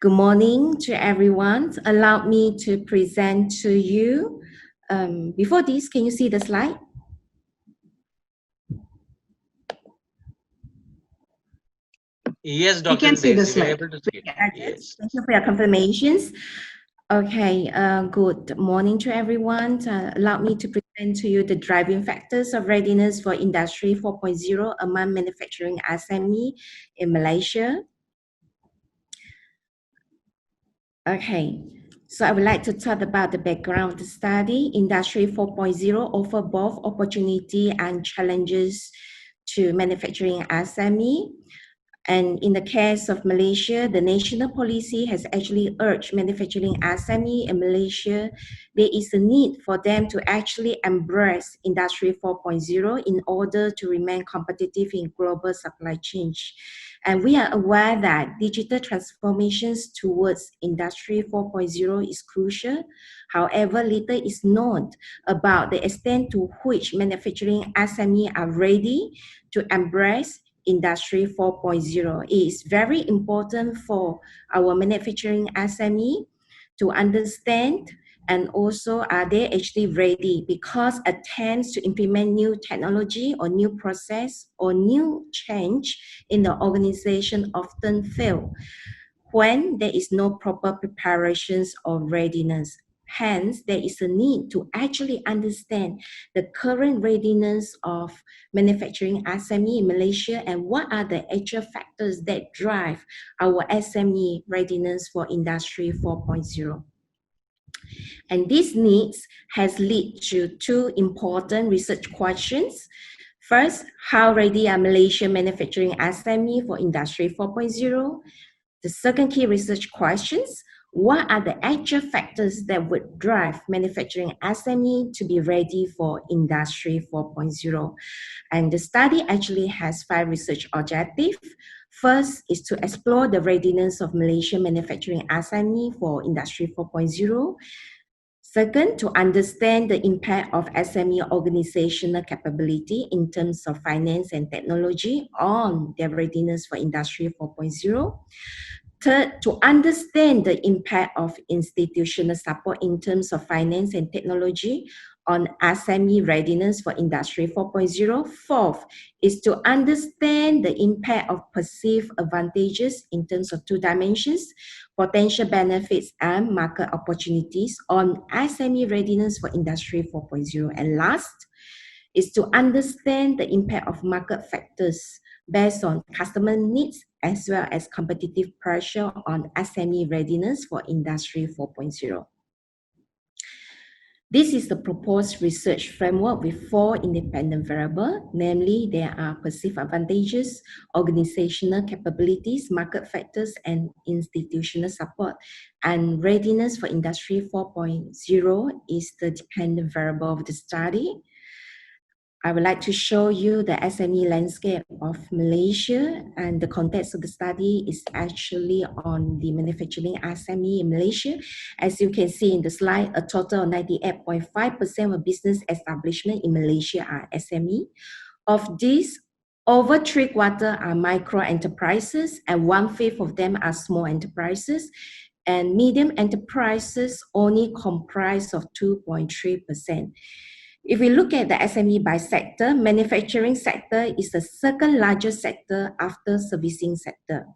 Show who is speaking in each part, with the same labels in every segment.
Speaker 1: Good morning to everyone. Allow me to present to you. Before this, can you see the slide?
Speaker 2: Yes, Dr.
Speaker 3: We can see the slide.
Speaker 2: Able to see it. Yes.
Speaker 1: Thank you for your confirmations. Okay, good morning to everyone. Allow me to present to you the driving factors of readiness for Industry 4.0 among manufacturing SME in Malaysia. Okay, so I would like to talk about the background of the study. Industry 4.0 offer both opportunity and challenges to manufacturing SME. And in the case of Malaysia, the national policy has actually urged manufacturing SME in Malaysia. There is a need for them to actually embrace Industry 4.0 in order to remain competitive in global supply chain. And we are aware that digital transformations towards Industry 4.0 is crucial. However, little is known about the extent to which manufacturing SME are ready to embrace Industry 4.0. It is very important for our manufacturing SME to understand and also are they actually ready, because attempts to implement new technology or new process or new change in the organization often fail when there is no proper preparations or readiness. Hence, there is a need to actually understand the current readiness of manufacturing SME in Malaysia and what are the actual factors that drive our SME readiness for Industry 4.0. And this needs has led to two important research questions. First, how ready are Malaysian manufacturing SME for Industry 4.0? The second key research questions, what are the actual factors that would drive manufacturing SME to be ready for Industry 4.0? And the study actually has 5 research objectives. First is to explore the readiness of Malaysian manufacturing SME for Industry 4.0. Second, to understand the impact of SME organizational capability in terms of finance and technology on their readiness for Industry 4.0. Third, to understand the impact of institutional support in terms of finance and technology on SME readiness for Industry 4.0. Fourth is to understand the impact of perceived advantages in terms of 2 dimensions, potential benefits and market opportunities on SME readiness for Industry 4.0. And last is to understand the impact of market factors based on customer needs as well as competitive pressure on SME readiness for Industry 4.0. This is the proposed research framework with 4 independent variables, namely there are perceived advantages, organizational capabilities, market factors, and institutional support. And readiness for Industry 4.0 is the dependent variable of the study. I would like to show you the SME landscape of Malaysia, and the context of the study is actually on the manufacturing SME in Malaysia. As you can see in the slide, a total of 98.5% of business establishment in Malaysia are SME. Of these, over 3/4 are micro enterprises and 1/5 of them are small enterprises, and medium enterprises only comprise of 2.3%. If we look at the SME by sector, manufacturing sector is the second largest sector after servicing sector.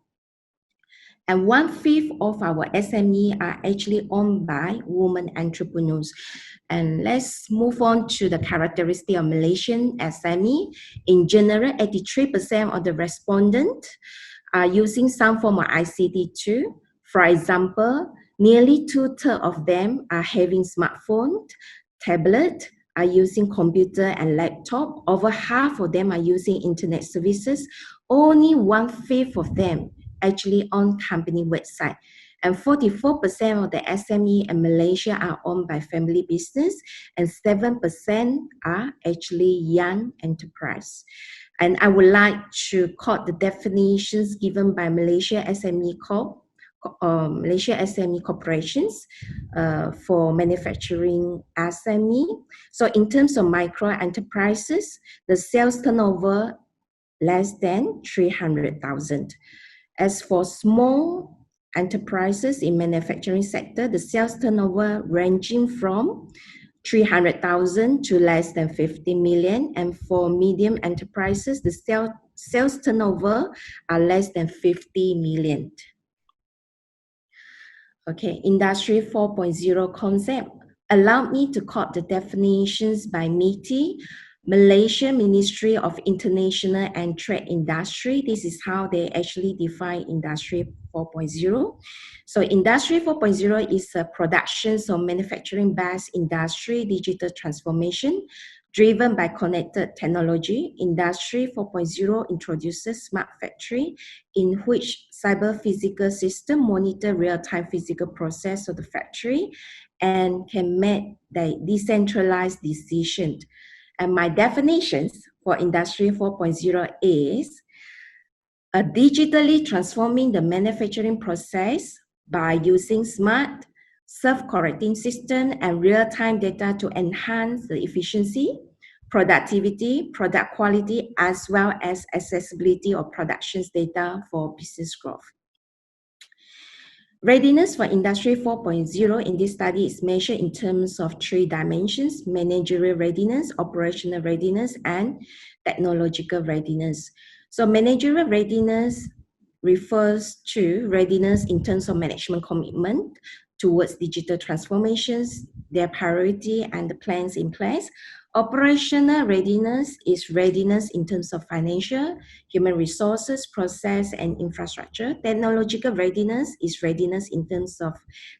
Speaker 1: And 1/5 of our SME are actually owned by women entrepreneurs. And let's move on to the characteristic of Malaysian SME. In general, 83% of the respondents are using some form of ICT too. For example, nearly 2/3 of them are having smartphone, tablet, are using computer and laptop. Over half of them are using internet services. Only 1/5 of them actually on company website. And 44% of the SME in Malaysia are owned by family business, and 7% are actually young enterprise. And I would like to quote the definitions given by Malaysia SME Corp. Malaysia SME corporations for manufacturing SME. So in terms of micro enterprises, the sales turnover less than 300,000. As for small enterprises in manufacturing sector, the sales turnover ranging from 300,000 to less than 50 million. And for medium enterprises, the sales turnover are less than 50 million. Okay, Industry 4.0 concept. Allow me to quote the definitions by MITI, Malaysia Ministry of International and Trade Industry. This is how they actually define Industry 4.0. So Industry 4.0 is a production or manufacturing-based industry digital transformation driven by connected technology. Industry 4.0 introduces smart factory in which cyber physical system monitor real-time physical process of the factory and can make the decentralized decisions. And my definitions for Industry 4.0 is a digitally transforming the manufacturing process by using smart, self-correcting system and real-time data to enhance the efficiency, productivity, product quality, as well as accessibility of productions data for business growth. Readiness for Industry 4.0 in this study is measured in terms of 3 dimensions: managerial readiness, operational readiness, and technological readiness. So managerial readiness refers to readiness in terms of management commitment towards digital transformations, their priority and the plans in place. Operational readiness is readiness in terms of financial, human resources, process, and infrastructure. Technological readiness is readiness in terms of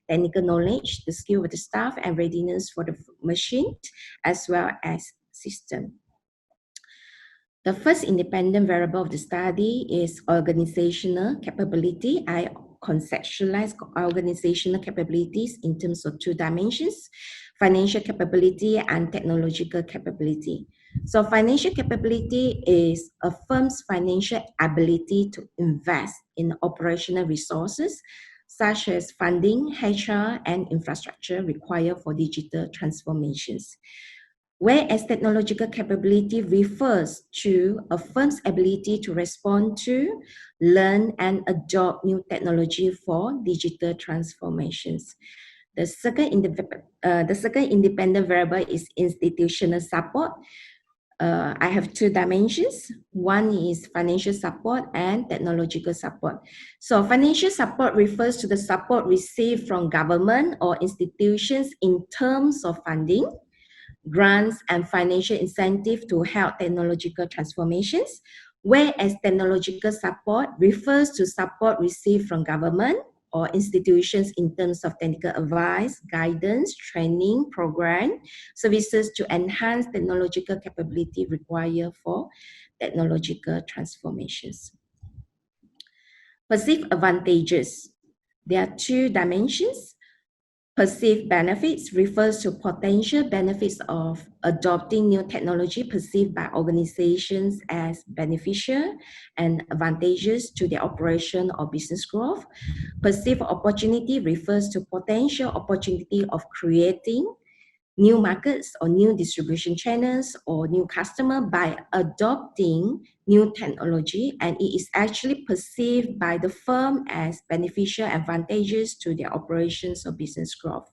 Speaker 1: technical knowledge, the skill of the staff, and readiness for the machine, as well as system. The first independent variable of the study is organizational capability. I conceptualize organizational capabilities in terms of 2 dimensions: financial capability and technological capability. So financial capability is a firm's financial ability to invest in operational resources such as funding, HR, and infrastructure required for digital transformations. Whereas technological capability refers to a firm's ability to respond to, learn, and adopt new technology for digital transformations. The second independent variable is institutional support. I have 2 dimensions. One is financial support and technological support. So financial support refers to the support received from government or institutions in terms of funding, grants, and financial incentive to help technological transformations, whereas technological support refers to support received from government or institutions in terms of technical advice, guidance, training, program, services to enhance technological capability required for technological transformations. Perceived advantages. There are 2 dimensions. Perceived benefits refers to potential benefits of adopting new technology perceived by organizations as beneficial and advantageous to their operation or business growth. Perceived opportunity refers to potential opportunity of creating new markets or new distribution channels or new customer by adopting new technology, and it is actually perceived by the firm as beneficial advantages to their operations or business growth.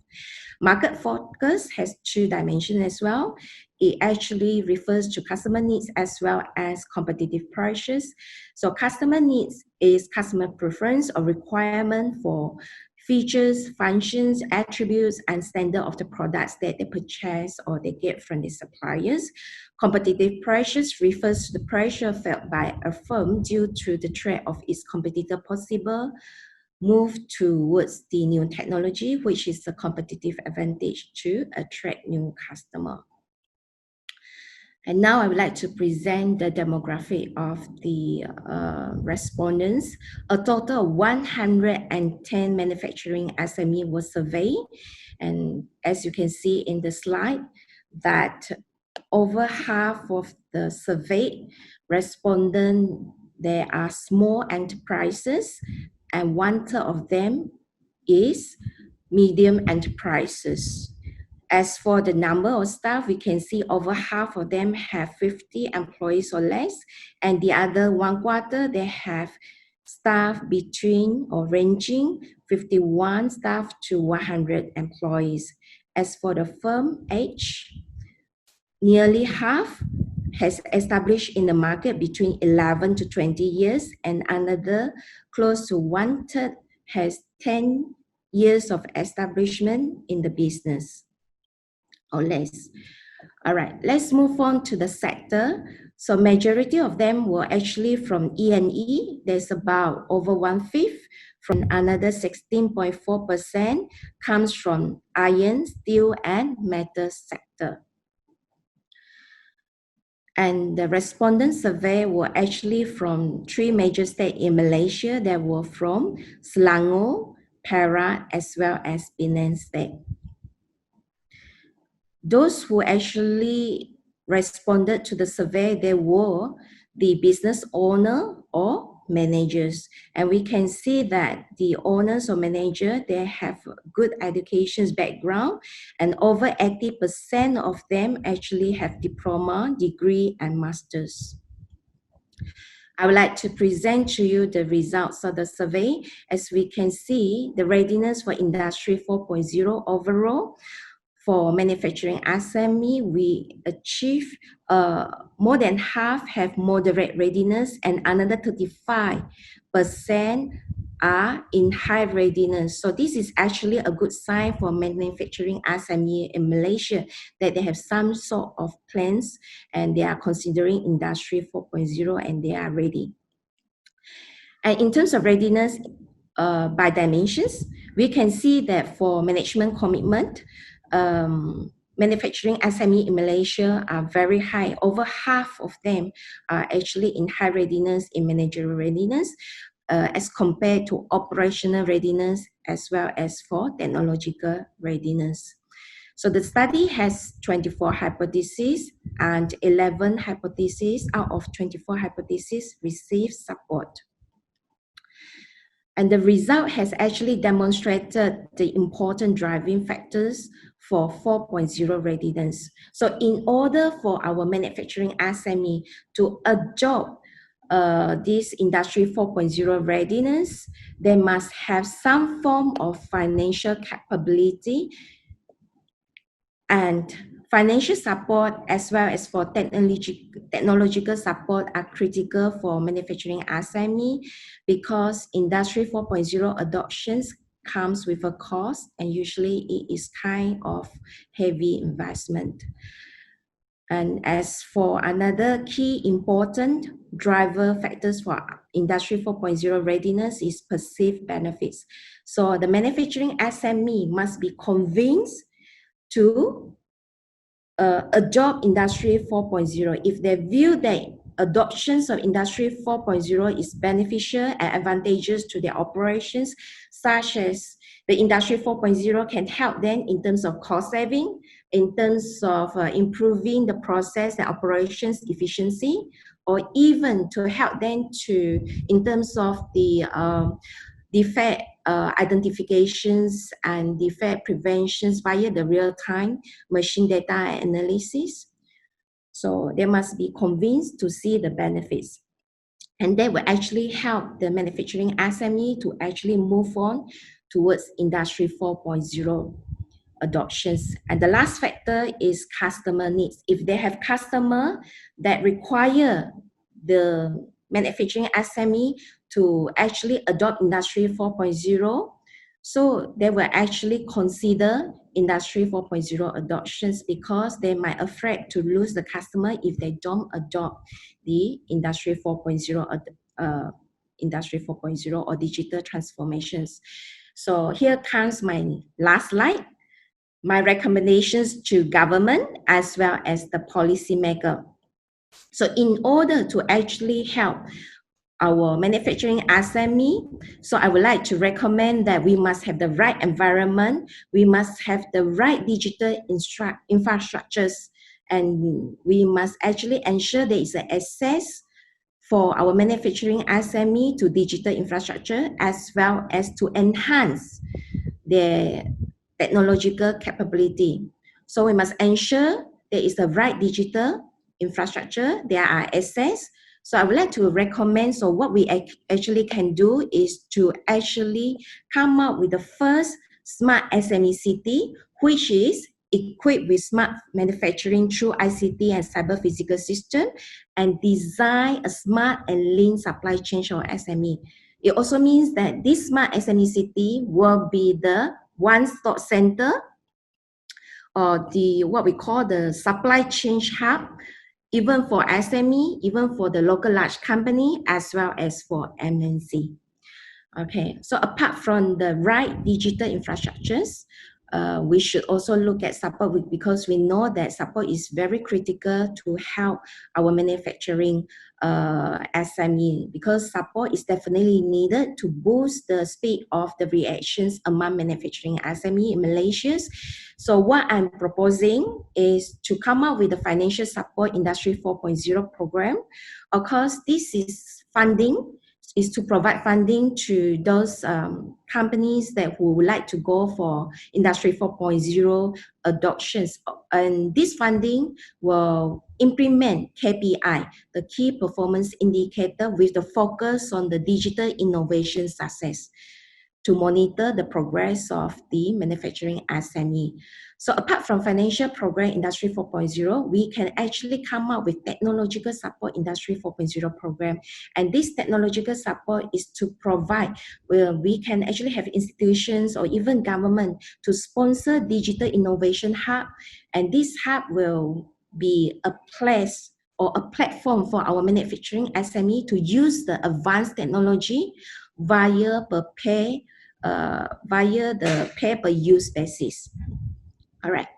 Speaker 1: Market focus has 2 dimensions as well. It actually refers to customer needs as well as competitive prices. So customer needs is customer preference or requirement for features, functions, attributes, and standard of the products that they purchase or they get from the suppliers. Competitive pressures refers to the pressure felt by a firm due to the threat of its competitor possible move towards the new technology, which is a competitive advantage to attract new customer. And now I would like to present the demographic of the respondents. A total of 110 manufacturing SME was surveyed. And as you can see in the slide, that over half of the surveyed respondents, there are small enterprises, and 1/3 of them is medium enterprises. As for the number of staff, we can see over half of them have 50 employees or less, and the other 1/4, they have staff between or ranging 51 staff to 100 employees. As for the firm age, nearly half has established in the market between 11 to 20 years, and another close to 1/3 has 10 years of establishment in the business or less. All right, let's move on to the sector. So majority of them were actually from E&E. There's about over 1/5. From another 16.4% comes from iron, steel, and metal sector. And the respondent survey were actually from 3 major states in Malaysia that were from Selangor, Perak, as well as Penang state. Those who actually responded to the survey, they were the business owner or managers. And we can see that the owners or manager, they have good education background, and over 80% of them actually have diploma, degree, and masters. I would like to present to you the results of the survey. As we can see, the readiness for Industry 4.0 overall, for manufacturing SME, we achieve more than half have moderate readiness, and another 35% are in high readiness. So this is actually a good sign for manufacturing SME in Malaysia, that they have some sort of plans and they are considering Industry 4.0 and they are ready. And in terms of readiness by dimensions, we can see that for management commitment, manufacturing SME in Malaysia are very high. Over half of them are actually in high readiness, in managerial readiness, as compared to operational readiness as well as for technological readiness. So the study has 24 hypotheses, and 11 hypotheses out of 24 hypotheses received support. And the result has actually demonstrated the important driving factors for 4.0 readiness. So in order for our manufacturing SME to adopt this Industry 4.0 readiness, they must have some form of financial capability, and financial support as well as for technological support are critical for manufacturing SME, because Industry 4.0 adoptions comes with a cost, and usually it is kind of heavy investment. And as for another key important driver factors for Industry 4.0 readiness is perceived benefits. So the manufacturing SME must be convinced to adopt Industry 4.0 if they view that adoptions of Industry 4.0 is beneficial and advantageous to their operations, such as the Industry 4.0 can help them in terms of cost saving, in terms of improving the process and operations efficiency, or even to help them to, in terms of the defect identifications and defect preventions via the real-time machine data analysis. So they must be convinced to see the benefits. And that will actually help the manufacturing SME to actually move on towards Industry 4.0 adoptions. And the last factor is customer needs. If they have customer that require the manufacturing SME to actually adopt Industry 4.0, so they will actually consider Industry 4.0 adoptions, because they might afraid to lose the customer if they don't adopt the Industry 4.0 Industry 4.0 or digital transformations. So here comes my last slide. My recommendations to government as well as the policymaker. So in order to actually help our manufacturing SME, so I would like to recommend that we must have the right environment, we must have the right digital infrastructures, and we must actually ensure there is an access for our manufacturing SME to digital infrastructure, as well as to enhance their technological capability. So we must ensure there is the right digital infrastructure, there are access So I would like to recommend, so what we actually can do is to actually come up with the first smart SME city, which is equipped with smart manufacturing through ICT and cyber physical system, and design a smart and lean supply chain for SME. It also means that this smart SME city will be the one-stop center, or the what we call the supply chain hub, even for SME, even for the local large company, as well as for MNC. Okay, so apart from the right digital infrastructures, we should also look at support because we know that support is very critical to help our manufacturing SME, because support is definitely needed to boost the speed of the reactions among manufacturing SME in Malaysia. So what I'm proposing is to come up with a financial support industry 4.0 program. Of course, this is funding, is to provide funding to those companies that who would like to go for Industry 4.0 adoptions. And this funding will implement KPI, the key performance indicator, with the focus on the digital innovation success to monitor the progress of the manufacturing SME. So apart from financial program Industry 4.0, we can actually come up with technological support Industry 4.0 program. And this technological support is to provide, where we can actually have institutions or even government to sponsor digital innovation hub. And this hub will be a place or a platform for our manufacturing SME to use the advanced technology via the pay-per-use basis. All right.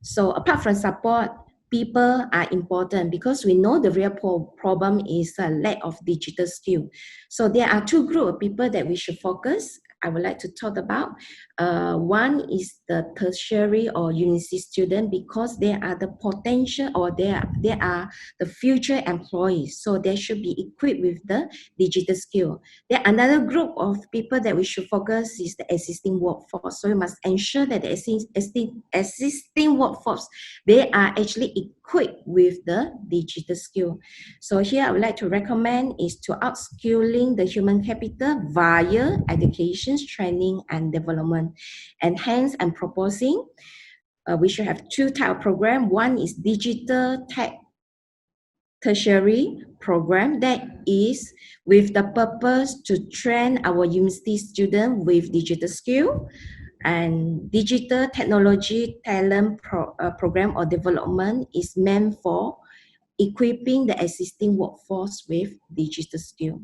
Speaker 1: So apart from support, people are important because we know the real problem is a lack of digital skill. So there are two groups of people that we should focus. I would like to talk about. One is the tertiary or university student, because they are the potential, or they are the future employees. So they should be equipped with the digital skill. Then another group of people that we should focus is the existing workforce. So we must ensure that the existing workforce, they are actually equipped with the digital skill. So here I would like to recommend is to upskilling the human capital via education, training, and development. And hence I'm proposing we should have two type of program. One is digital tech tertiary program, that is with the purpose to train our university students with digital skill, and digital technology talent program or development is meant for equipping the existing workforce with digital skill.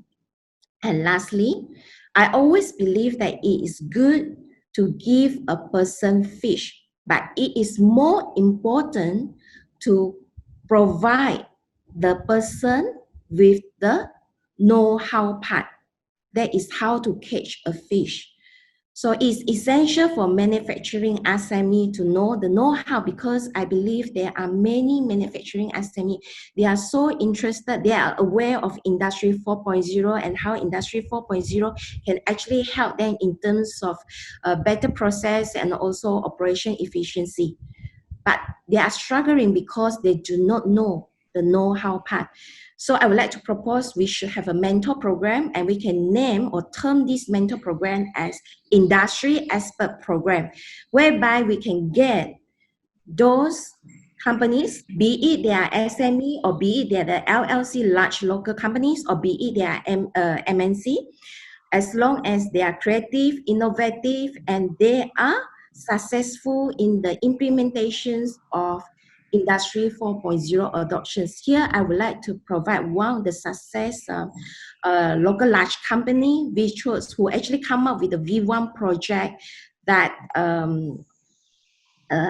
Speaker 1: And lastly, I always believe that it is good to give a person fish, but it is more important to provide the person with the know-how part. That is how to catch a fish. So it's essential for manufacturing SME to know the know-how, because I believe there are many manufacturing SME. They are so interested, they are aware of Industry 4.0 and how Industry 4.0 can actually help them in terms of better process and also operation efficiency. But they are struggling because they do not know the know-how part. So I would like to propose we should have a mentor program, and we can name or term this mentor program as industry expert program, whereby we can get those companies, be it they are SME or be it they are the LLC, large local companies, or be it they are MNC, as long as they are creative, innovative, and they are successful in the implementations of Industry 4.0 adoptions. Here, I would like to provide one of the success local large company, who actually come up with a V1 project that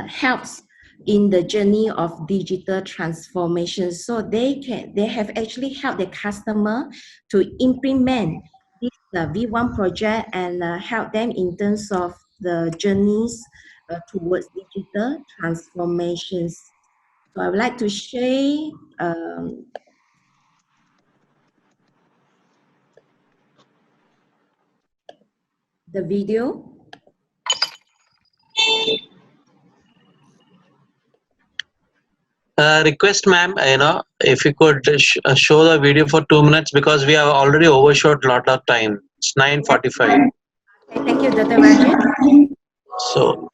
Speaker 1: helps in the journey of digital transformation. So they have actually helped the customer to implement this V1 project and help them in terms of the journeys towards digital transformations. So I would like to share the video.
Speaker 2: Request, ma'am, if you could show the video for 2 minutes because we have already overshot a lot of time. It's 9:45.
Speaker 1: Okay, thank you, Dr. Rajesh.
Speaker 2: So,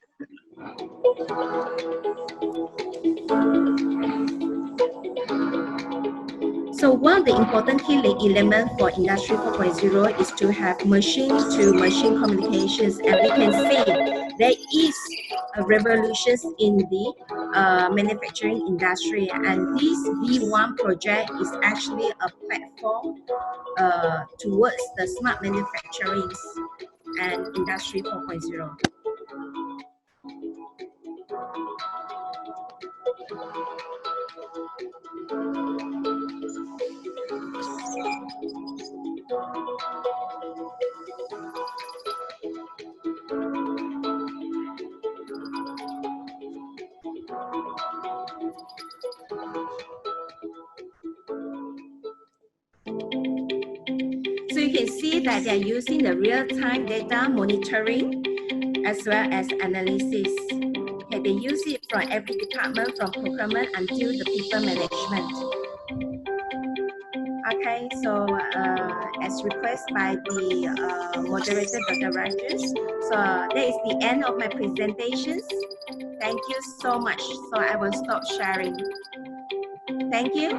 Speaker 1: So one of the important key elements for Industry 4.0 is to have machine-to-machine communications, and we can say there is a revolution in the manufacturing industry, and this V1 project is actually a platform towards the smart manufacturing and Industry 4.0. So you can see that they're using the real-time data monitoring as well as analysis. Okay, they use it from every department, from procurement until the people management. Okay, so as requested by the moderator, Dr. Rajesh, so that is the end of my presentations. Thank you so much. So I will stop sharing. Thank you.